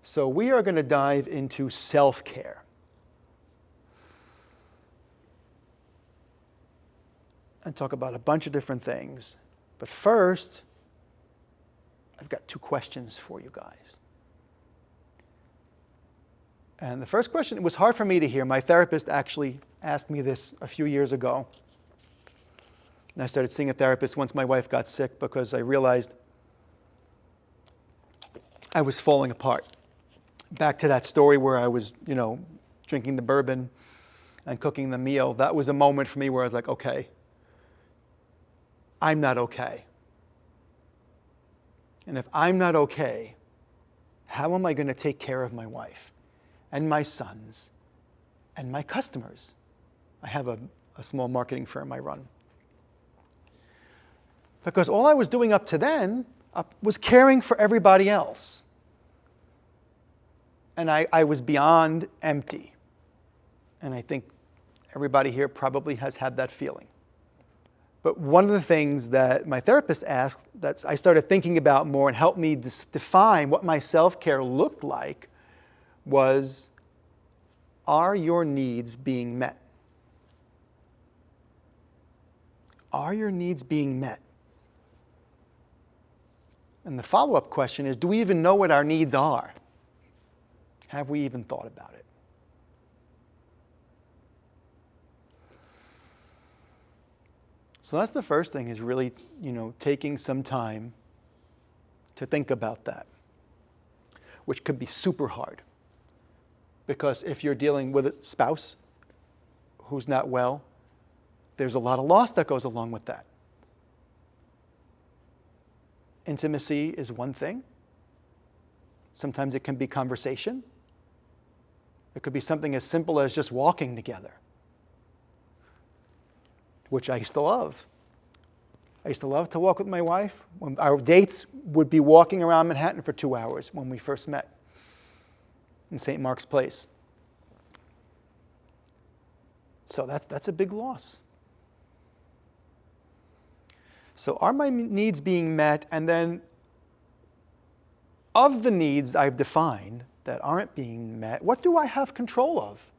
So we are going to dive into self-care. And talk about a bunch of different things. But first, I've got 2 questions for you guys. And the first question, it was hard for me to hear. My therapist actually asked me this a few years ago. And I started seeing a therapist once my wife got sick because I realized I was falling apart. Back to that story where I was, drinking the bourbon and cooking the meal. That was a moment for me where I was like, okay, I'm not okay. And if I'm not okay, how am I going to take care of my wife and my sons and my customers? I have a small marketing firm I run. Because all I was doing up to then was caring for everybody else. And I was beyond empty. And I think everybody here probably has had that feeling. But one of the things that my therapist asked that I started thinking about more and helped me define what my self-care looked like was, are your needs being met? Are your needs being met? And the follow-up question is, do we even know what our needs are? Have we even thought about it? So that's the first thing, is really, taking some time to think about that, which could be super hard. Because if you're dealing with a spouse who's not well, there's a lot of loss that goes along with that. Intimacy is one thing. Sometimes it can be conversation. It could be something as simple as just walking together, which I used to love. I used to love to walk with my wife. When our dates would be walking around Manhattan for 2 hours when we first met in St. Mark's Place. So that's a big loss. So are my needs being met? And then of the needs I've defined that aren't being met, what do I have control of?